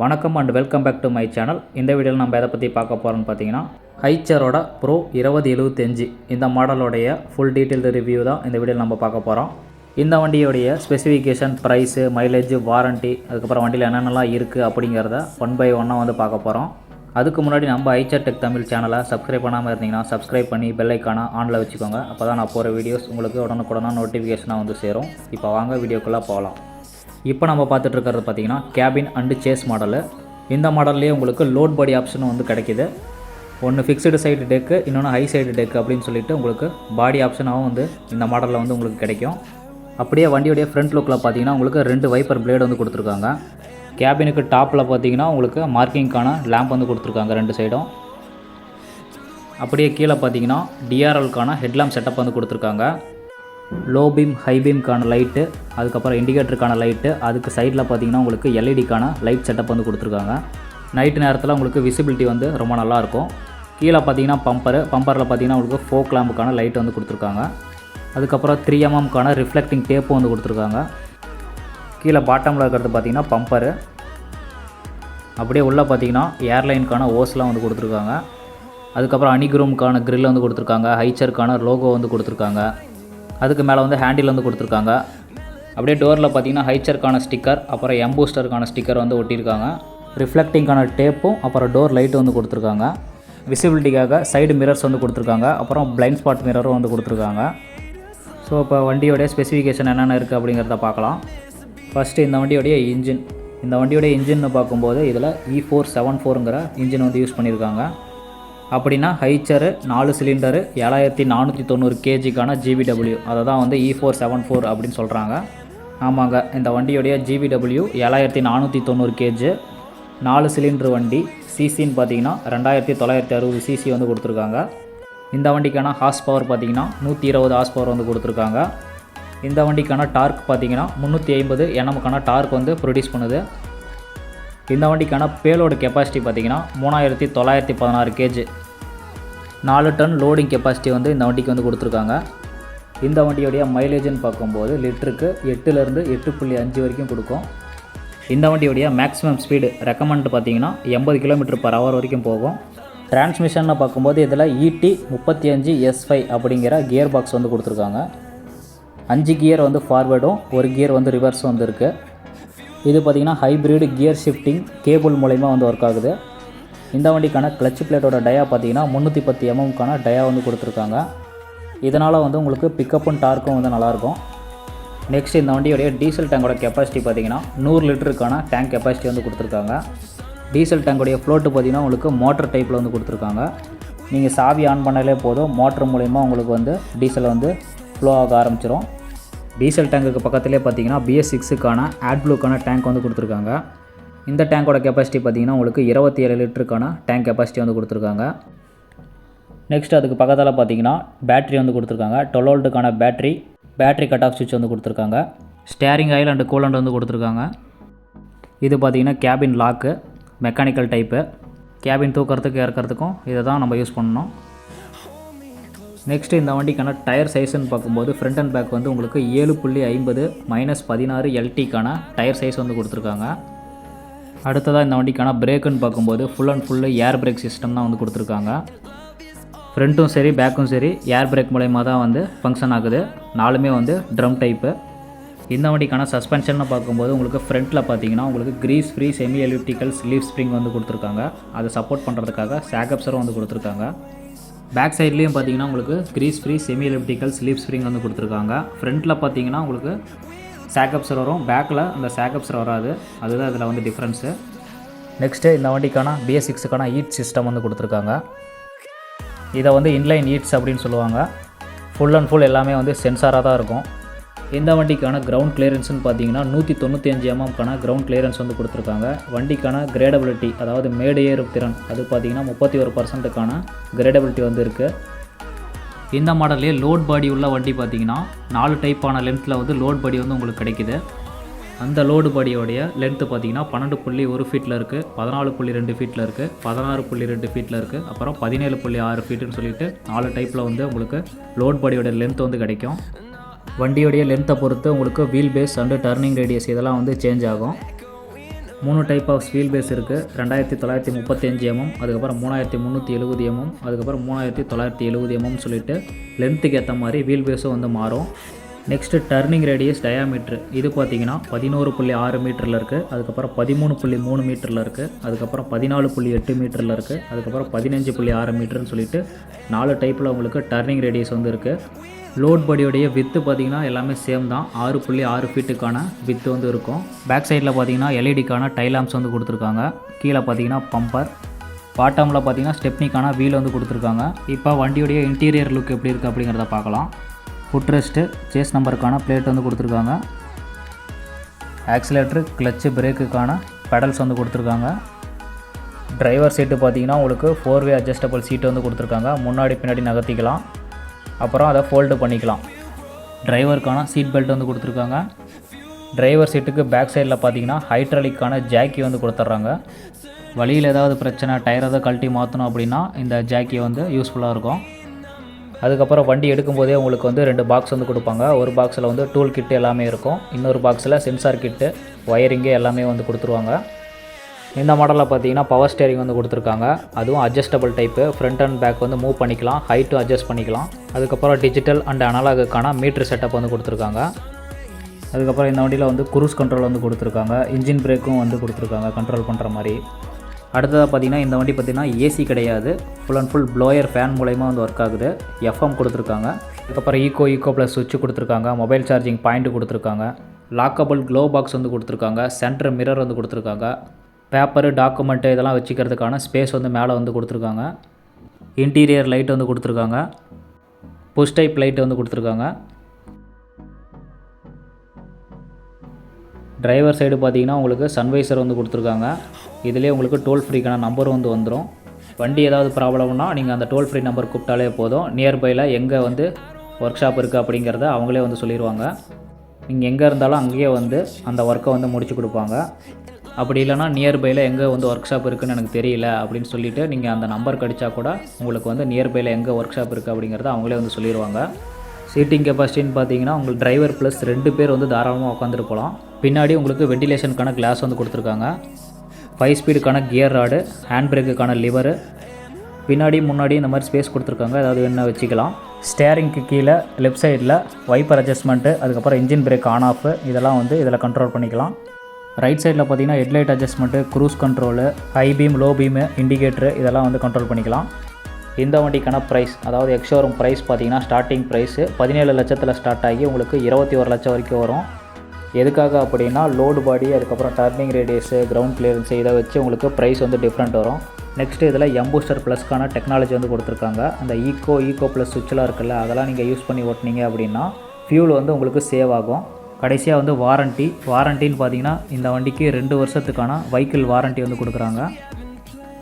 வணக்கம் and welcome back to my channel. இந்த வீடியோவில் நம்ம எதை பற்றி பார்க்க போகிறோம்னு பார்த்தீங்கன்னா, ஐச்சரோட ப்ரோ 2075 இந்த மாடலோடைய ஃபுல் டீட்டெயில் ரிவ்யூ தான் இந்த வீடியோவில் நம்ம பார்க்க போகிறோம். இந்த வண்டியோடைய ஸ்பெசிஃபிகேஷன், ப்ரைஸு, மைலேஜ், வாரண்ட்டி, அதுக்கப்புறம் வண்டியில் என்னென்னலாம் இருக்குது அப்படிங்கிறத ஒன் பை ஒன்னாக வந்து பார்க்க போகிறோம். அதுக்கு முன்னாடி நம்ம ஐச்சர் டெக் தமிழ் சேனலை சப்ஸ்கிரைப் பண்ணாமல் இருந்தீங்கன்னா சப்ஸ்கிரைப் பண்ணி பெல் ஐக்கானை ஆனில் வச்சுக்கோங்க. அப்போ தான் நான் போகிற வீடியோஸ் உங்களுக்கு உடனுக்குடனாக நோட்டிஃபிகேஷனாக வந்து சேரும். இப்போ வாங்க வீடியோக்குள்ளே போகலாம். இப்போ நம்ம பார்த்துட்டு இருக்கிறது பார்த்தீங்கன்னா கேபின் அண்டு சேஸ் மாடலு. இந்த மாடல்லேயே உங்களுக்கு லோட் பாடி ஆப்ஷனும் வந்து கிடைக்கிது. ஒன்று ஃபிக்ஸ்டு சைடு டெக்கு, இன்னொன்று ஹை சைடு டெக்கு அப்படின்னு சொல்லிட்டு உங்களுக்கு பாடி ஆப்ஷனாகவும் வந்து இந்த மாடலில் வந்து உங்களுக்கு கிடைக்கும். அப்படியே வண்டியோடைய ஃப்ரண்ட் லுக்கில் பார்த்தீங்கன்னா உங்களுக்கு 2 வைப்பர் பிளேடு வந்து கொடுத்துருக்காங்க. கேபினுக்கு டாப்பில் பார்த்தீங்கன்னா உங்களுக்கு மார்க்கிங்கான லேம்ப் வந்து கொடுத்துருக்காங்க 2 சைடும். அப்படியே கீழே பார்த்தீங்கன்னா டிஆர்எல்கான ஹெட்லாம்ப் செட்டப் வந்து கொடுத்துருக்காங்க. லோ பீம், ஹை பீம்க்கான லைட்டு, அதுக்கப்புறம் இண்டிகேட்டருக்கான லைட்டு, அதுக்கு சைடில் பார்த்தீங்கன்னா உங்களுக்கு எல்இடிக்கான லைட் செட்டப் வந்து கொடுத்துருக்காங்க. நைட்டு நேரத்தில் உங்களுக்கு விசிபிலிட்டி வந்து ரொம்ப நல்லாயிருக்கும். கீழே பார்த்தீங்கன்னா பம்பரில் பார்த்தீங்கன்னா உங்களுக்கு ஃபோக் லேம்புக்கான லைட் வந்து கொடுத்துருக்காங்க. அதுக்கப்புறம் 3mm ரிஃப்ளெக்டிங் டேப்பும் வந்து கொடுத்துருக்காங்க. கீழே பாட்டமில் இருக்கிறது பார்த்தீங்கன்னா பம்பரு. அப்படியே உள்ளே பார்த்தீங்கன்னா ஏர்லைனுக்கான ஓஸ்லாம் வந்து கொடுத்துருக்காங்க. அதுக்கப்புறம் அனிக்ரோமுக்கான கிரில் வந்து கொடுத்துருக்காங்க. ஐச்சருக்கான லோகோ வந்து கொடுத்துருக்காங்க. அதுக்கு மேலே வந்து ஹேண்டில் வந்து கொடுத்துருக்காங்க. அப்படியே டோரில் பார்த்தீங்கன்னா ஐச்சருக்கான ஸ்டிக்கர், அப்புறம் எம்பூஸ்டருக்கான ஸ்டிக்கர் வந்து ஒட்டியிருக்காங்க. ரிஃப்ளெக்டிங்கான டேப்பும் அப்புறம் டோர் லைட்டு வந்து கொடுத்துருக்காங்க. விசிபிலிட்டிக்காக சைடு மிரர்ஸ் வந்து கொடுத்துருக்காங்க. அப்புறம் பிளைண்ட் ஸ்பாட் மிரரும் வந்து கொடுத்துருக்காங்க. ஸோ இப்போ வண்டியோடைய ஸ்பெசிஃபிகேஷன் என்னென்ன இருக்குது அப்படிங்கிறத பார்க்கலாம். ஃபஸ்ட்டு இந்த வண்டியோடைய இன்ஜின். இந்த வண்டியோடைய இன்ஜின்னு பார்க்கும்போது இதில் E474ங்கிற இன்ஜின் வந்து யூஸ் பண்ணியிருக்காங்க. அப்படின்னா ஐச்சரு 4 சிலிண்டரு 7490 kgக்கான GVW, அதை தான் வந்து E474 அப்படின்னு சொல்கிறாங்க. ஆமாங்க, இந்த வண்டியோடைய GVW 7490 kg, 4 சிலிண்டர் வண்டி. சிசின்னு பார்த்தீங்கன்னா 2960 cc வந்து கொடுத்துருக்காங்க. இந்த வண்டிக்கான ஹார்ஸ் பவர் பார்த்தீங்கன்னா 120 ஹார்ஸ் பவர் வந்து கொடுத்துருக்காங்க. இந்த வண்டிக்கான டார்க் பார்த்தீங்கன்னா 350 Nm டார்க் வந்து ப்ரொடியூஸ் பண்ணுது. இந்த வண்டிக்கான பேலோடு கெப்பாசிட்டி பார்த்தீங்கன்னா 3916 kg, 4 டன் லோடிங் கெப்பாசிட்டி வந்து இந்த வண்டிக்கு வந்து கொடுத்துருக்காங்க. இந்த வண்டியோடைய மைலேஜ்னு பார்க்கும்போது லிட்டருக்கு 8லேருந்து 8.5 வரைக்கும் கொடுக்கும். இந்த வண்டியோடைய மேக்ஸிமம் ஸ்பீடு ரெக்கமெண்ட் பார்த்தீங்கன்னா 80 km/h வரைக்கும் போகும். டிரான்ஸ்மிஷன்னு பார்க்கும்போது இதில் ET35S5 அப்படிங்கிற கியர் பாக்ஸ் வந்து கொடுத்துருக்காங்க. 5 கியர் வந்து ஃபார்வேர்டும் 1 கியர் வந்து ரிவர்ஸும் வந்து இருக்குது. இது பார்த்திங்கன்னா ஹைப்ரிட் கியர் ஷிஃப்டிங் கேபிள் மூலயமா வந்து ஒர்க் ஆகுது. இந்த வண்டிக்கான கிளச் பிளேட்டோட டயா பார்த்தீங்கன்னா 310 mm டயா வந்து கொடுத்துருக்காங்க. இதனால் வந்து உங்களுக்கு பிக்கப்பும் டார்க்கும் வந்து நல்லாயிருக்கும். நெக்ஸ்ட் இந்த வண்டியோடைய டீசல் டேங்கோட கெப்பாசிட்டி பார்த்தீங்கன்னா 100 லிட்டருக்கான டேங்க் கெப்பாசிட்டி வந்து கொடுத்துருக்காங்க. டீசல் டேங்கோடைய ஃப்ளோட்டு பார்த்தீங்கன்னா உங்களுக்கு மோட்டர் டைப்பில் வந்து கொடுத்துருக்காங்க. நீங்கள் சாவி ஆன் பண்ணாலே போதும், மோட்டர் மூலயமா உங்களுக்கு வந்து டீசல் வந்து ஃப்ளோ ஆக ஆரம்பிச்சிடும். டீசல் டேங்குக்கு பக்கத்துலேயே பார்த்தீங்கன்னா BS6க்கான AdBlueக்கான டேங்க் வந்து கொடுத்துருக்காங்க. இந்த டேங்கோட கெப்பாசிட்டி பார்த்தீங்கன்னா உங்களுக்கு 27 லிட்டருக்கான டேங்க் கெப்பாசிட்டி வந்து கொடுத்துருக்காங்க. நெக்ஸ்ட் அதுக்கு பக்கத்தில் பார்த்தீங்கன்னா பேட்டரி வந்து கொடுத்துருக்காங்க. 12 வோல்ட்டுக்கான பேட்டரி கட் ஆஃப் சுவிட்ச் வந்து கொடுத்துருக்காங்க. ஸ்டேரிங் ஆயில் அண்ட் கூலண்ட் வந்து கொடுத்துருக்காங்க. இது பார்த்தீங்கன்னா cabin lock, mechanical type. Cabin தூக்கிறதுக்கு இறக்கிறதுக்கும் இதை தான் நம்ம யூஸ் பண்ணணும். நெக்ஸ்ட்டு இந்த வண்டிக்கான டயர் சைஸ்ன்னு பார்க்கும்போது ஃப்ரண்ட் அண்ட் பேக் வந்து உங்களுக்கு 7.50 -16 LTக்கான டயர் சைஸ் வந்து கொடுத்துருக்காங்க. அடுத்ததாக இந்த வண்டிக்கான பிரேக்குன்னு பார்க்கும்போது full and full air brake system தான் வந்து கொடுத்துருக்காங்க. ஃப்ரண்ட்டும் சரி பேக்கும் சரி ஏர் பிரேக் மூலயமா தான் வந்து ஃபங்க்ஷன் ஆகுது. 4மே வந்து ட்ரம் டைப்பு. இந்த வண்டிக்கான சஸ்பென்ஷன்னு பார்க்கும்போது உங்களுக்கு ஃப்ரண்ட்டில் பார்த்தீங்கன்னா உங்களுக்கு grease free semi elliptical leaf spring வந்து கொடுத்துருக்காங்க. அதை சப்போர்ட் பண்ணுறதுக்காக சாகப்சரும் வந்து கொடுத்துருக்காங்க. பேக் சைட்லேயும் பார்த்தீங்கன்னா உங்களுக்கு grease free semi elliptical sleep spring வந்து கொடுத்துருக்காங்க. ஃப்ரண்ட்டில் பார்த்தீங்கன்னா உங்களுக்கு சாக்கப்சர் வரும், பேக்கில் அந்த சாக்கப்சர் வராது. அதுதான் இதில் வந்து டிஃப்ரென்ஸு. நெக்ஸ்ட்டு இந்த வண்டிக்கான BS6க்கான ஹீட் சிஸ்டம் வந்து கொடுத்துருக்காங்க. இதை வந்து இன்லைன் ஹீட்ஸ் அப்படின்னு சொல்லுவாங்க. ஃபுல் அண்ட் ஃபுல் எல்லாமே வந்து சென்சாராக தான் இருக்கும். இந்த வண்டிக்கான கிரவுண்ட் கிளியரன்ஸ்னு பார்த்தீங்கன்னா 195 mm கிரவுண்ட் கிளியரன்ஸ் வந்து கொடுத்துருக்காங்க. வண்டிக்கான கிரேடபிலிட்டி, அதாவது மேடு ஏறும் திறன், அது பார்த்தீங்கன்னா 31% கிரேடபிலிட்டி வந்து இருக்குது. இந்த மாடல்லே லோட் பாடி உள்ள வண்டி பார்த்தீங்கன்னா 4 டைப்பான லென்த்தில் வந்து லோட் பாடி வந்து உங்களுக்கு கிடைக்குது. அந்த லோடு பாடியோடைய லென்த்து பார்த்தீங்கன்னா 12.1 ஃபீட்டில் இருக்குது, 14.2 ஃபீட்டில் இருக்குது, 16.2 ஃபீட்டில் இருக்குது, அப்புறம் 17.6 ஃபீட்டுன்னு சொல்லிட்டு 4 டைப்பில் வந்து உங்களுக்கு லோட் பாடியோட லென்த் வந்து கிடைக்கும். வண்டியோடைய லென்த்தை பொறுத்து உங்களுக்கு wheel base and turning radius இதெல்லாம் வந்து சேஞ்ச் ஆகும். 3 டைப் ஆஃப் வீல் பேஸ் இருக்குது. 2935 mm, அதுக்கப்புறம் 3370 mm, அதுக்கப்புறம் 3970 mm சொல்லிட்டு லென்த்துக்கு ஏற்ற மாதிரி வீல் பேஸும் வந்து மாறும். நெக்ஸ்ட்டு டர்னிங் ரேடியஸ் டயாமீட்ரு இது பார்த்தீங்கன்னா 11.6 மீட்டரில் இருக்குது, அதுக்கப்புறம் 13.3 மீட்டரில் இருக்குது, அதுக்கப்புறம் 14.8 மீட்டரில் இருக்குது, அதுக்கப்புறம் 15.6 மீட்டர்னு சொல்லிட்டு 4 டைப்பில் உங்களுக்கு டர்னிங் ரேடியஸ் வந்து இருக்குது. லோட் பாடியோடைய வித்து பார்த்தீங்கன்னா எல்லாமே சேம் தான். 6.6 ஃபீட்டுக்கான வித்து வந்து இருக்கும். பேக் சைடில் பார்த்தீங்கன்னா எல்இடிக்கான டைலாம்ஸ் வந்து கொடுத்துருக்காங்க. கீழே பார்த்தீங்கன்னா பம்பர், பாட்டமில் பார்த்தீங்கன்னா ஸ்டெப்னிக்கான வீல் வந்து கொடுத்துருக்காங்க. இப்போ வண்டியோடைய இன்டீரியர் லுக் எப்படி இருக்குது அப்படிங்கிறத பார்க்கலாம். ஃபுட் ரெஸ்ட்டு, சேஸ் நம்பருக்கான பிளேட் வந்து கொடுத்துருக்காங்க. ஆக்சிலேட்டரு, கிளச்சு, பிரேக்குக்கான பெடல்ஸ் வந்து கொடுத்துருக்காங்க. டிரைவர் சீட்டு பார்த்தீங்கன்னா உங்களுக்கு 4-வே அட்ஜஸ்டபிள் சீட்டு வந்து கொடுத்துருக்காங்க. முன்னாடி பின்னாடி நகர்த்திக்கலாம், அப்புறம் அதை ஃபோல்டு பண்ணிக்கலாம். டிரைவருக்கான சீட் பெல்ட் வந்து கொடுத்துருக்காங்க. டிரைவர் சீட்டுக்கு பேக் சைடில் பார்த்தீங்கன்னா ஹைட்ராலிக்கான ஜாக்கி வந்து கொடுத்துட்றாங்க. வழியில் ஏதாவது பிரச்சனை, டயர் ஏதாவது கழட்டி மாற்றணும் அப்படின்னா இந்த ஜாக்கி வந்து யூஸ்ஃபுல்லாக இருக்கும். அதுக்கப்புறம் வண்டி எடுக்கும்போதே உங்களுக்கு வந்து 2 பாக்ஸ் வந்து கொடுப்பாங்க. ஒரு பாக்ஸில் வந்து டூல் கிட்டு எல்லாமே இருக்கும், இன்னொரு பாக்ஸில் சென்சார் கிட்டு, ஒயரிங்கு எல்லாமே வந்து கொடுத்துருவாங்க. இந்த மாடலில் பார்த்தீங்கன்னா பவர் ஸ்டேரிங் வந்து கொடுத்துருக்காங்க. அதுவும் adjustable type. Front and back வந்து மூவ் பண்ணிக்கலாம், ஹைட்டும் அட்ஜஸ்ட் பண்ணிக்கலாம். அதுக்கப்புறம் டிஜிட்டல் அண்ட் அனலாகுக்கான மீட்ரு செட்டப் வந்து கொடுத்துருக்காங்க. அதுக்கப்புறம் இந்த வண்டியில் வந்து குரூஸ் கண்ட்ரோல் வந்து கொடுத்துருக்காங்க. இன்ஜின் பிரேக்கும் வந்து கொடுத்துருக்காங்க கண்ட்ரோல் பண்ணுற மாதிரி. அடுத்ததாக பார்த்தீங்கன்னா இந்த வண்டி பார்த்திங்கன்னா ஏசி கிடையாது, full and full blower fan மூலயமா வந்து ஒர்க் ஆகுது. எஃப்எம் கொடுத்துருக்காங்க. அதுக்கப்புறம் ஈக்கோ ப்ளஸ் சுவிட்ச் கொடுத்துருக்காங்க. மொபைல் சார்ஜிங் பாயிண்ட்டு கொடுத்துருக்காங்க. லாக்கபிள் க்ளோ பாக்ஸ் வந்து கொடுத்துருக்காங்க. சென்டர் மிரர் வந்து கொடுத்துருக்காங்க. பேப்பரு, டாக்குமெண்ட்டு இதெல்லாம் வச்சுக்கிறதுக்கான ஸ்பேஸ் வந்து மேலே வந்து கொடுத்துருக்காங்க. இன்டீரியர் லைட் வந்து கொடுத்துருக்காங்க. புஷ் டைப் லைட் வந்து கொடுத்துருக்காங்க. டிரைவர் சைடு பார்த்தீங்கன்னா உங்களுக்கு சன்வைசர் வந்து கொடுத்துருக்காங்க. இதிலே உங்களுக்கு டோல் ஃப்ரீக்கான நம்பர் வந்து வந்துடும். வண்டி ஏதாவது ப்ராப்ளம்னா நீங்கள் அந்த டோல் ஃப்ரீ நம்பர் கூப்பிட்டாலே போதும். நியர்பையில் எங்கே வந்து ஒர்க் ஷாப் இருக்குது அப்படிங்கிறத அவங்களே வந்து சொல்லிடுவாங்க. நீங்கள் எங்கே இருந்தாலும் அங்கேயே வந்து அந்த ஒர்க்கை வந்து முடிச்சு கொடுப்பாங்க. அப்படி இல்லைனா நியர்பையில் எங்கே வந்து ஒர்க் ஷாப் இருக்குதுன்னு எனக்கு தெரியல அப்படின்னு சொல்லிவிட்டு நீங்கள் அந்த நம்பர் கடிச்சா கூட உங்களுக்கு வந்து நியர்பையில் எங்கே ஒர்க் ஷாப் இருக்குது அப்படிங்கிறத அவங்களே வந்து சொல்லிடுவாங்க. சீட்டிங் கெப்பாசிட்டின்னு பார்த்தீங்கன்னா உங்களுக்கு டிரைவர் ப்ளஸ் 2 பேர் வந்து தாராளமாக உட்காந்துட்டு போகலாம். பின்னாடி உங்களுக்கு வெண்டிலேஷனுக்கான கிளாஸ் வந்து கொடுத்துருக்காங்க. 5 ஸ்பீடுக்கான கியர் ராடு, ஹேண்ட் பிரேக்குக்கான லிவரு, பின்னாடி முன்னாடி இந்த மாதிரி ஸ்பேஸ் கொடுத்துருக்காங்க, ஏதாவது வேணால் வச்சுக்கலாம். ஸ்டேரிங்க்கு கீழே லெஃப்ட் சைடில் வைப்பர் அட்ஜஸ்ட்மெண்ட்டு, அதுக்கப்புறம் இன்ஜின் பிரேக் ஆன் ஆஃப் இதெல்லாம் வந்து இதில் கண்ட்ரோல் பண்ணிக்கலாம். ரைட் சைடில் பார்த்தீங்கன்னா headlight adjustment, cruise control, high beam, low beam, indicator இதெல்லாம் வந்து கண்ட்ரோல் பண்ணிக்கலாம். இந்த வண்டிக்கான ப்ரைஸ், அதாவது எக்ஸ்ஷோரூம் ப்ரைஸ் பார்த்தீங்கன்னா ஸ்டார்டிங் ப்ரைஸு 17 லட்சத்தில் ஸ்டார்ட் ஆகி உங்களுக்கு 21 லட்சம் வரைக்கும் வரும். எதுக்காக அப்படின்னா லோடு பாடி, அதுக்கப்புறம் டர்னிங் ரேடியஸு, கிரவுண்ட் கிளியரன்ஸு இதை வச்சு உங்களுக்கு ப்ரைஸ் வந்து டிஃப்ரெண்ட் வரும். நெக்ஸ்ட்டு இதில் எம்பூஸ்டர் ப்ளஸ்க்கான டெக்னாலஜி வந்து கொடுத்துருக்காங்க. அந்த ஈக்கோ ப்ளஸ் சுவிட்செலாம் இருக்குல்ல, அதெல்லாம் நீங்கள் யூஸ் பண்ணி ஓட்டினீங்க அப்படின்னா ஃபியூல் வந்து உங்களுக்கு சேவ் ஆகும். கடைசியாக வந்து வாரண்டின்னு பார்த்தீங்கன்னா இந்த வண்டிக்கு 2 வருஷத்துக்கான வெஹிக்கிள் வாரண்ட்டி வந்து கொடுக்குறாங்க.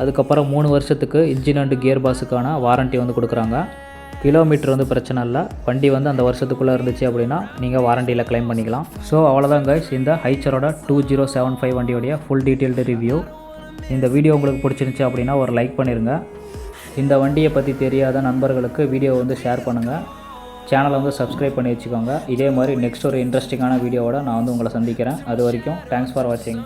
அதுக்கப்புறம் 3 வருஷத்துக்கு இன்ஜின் அண்டு கியர் பாக்ஸுக்கான வாரண்ட்டி வந்து கொடுக்குறாங்க. கிலோமீட்டர் வந்து பிரச்சனை இல்லை, வண்டி வந்து அந்த வருஷத்துக்குள்ளே இருந்துச்சு அப்படின்னா நீங்கள் வாரண்டியில் க்ளைம் பண்ணிக்கலாம். ஸோ அவ்வளோதான் கைஸ், இந்த ஐச்சரோட 2075 வண்டியோடைய ஃபுல் டீட்டெயில்டு ரிவ்யூ. இந்த வீடியோ உங்களுக்கு பிடிச்சிருந்துச்சி அப்படின்னா ஒரு லைக் பண்ணிடுங்க. இந்த வண்டியை பற்றி தெரியாத நண்பர்களுக்கு வீடியோ வந்து ஷேர் பண்ணுங்கள். சேனலை வந்து சப்ஸ்கிரைப் பண்ணி வச்சுக்கோங்க. இதே மாதிரி நெக்ஸ்ட் ஒரு இன்ட்ரெஸ்டிங்கான வீடியோவோட நான் வந்து உங்களை சந்திக்கிறேன். அது வரைக்கும் தேங்க்ஸ் ஃபார் வாட்சிங்.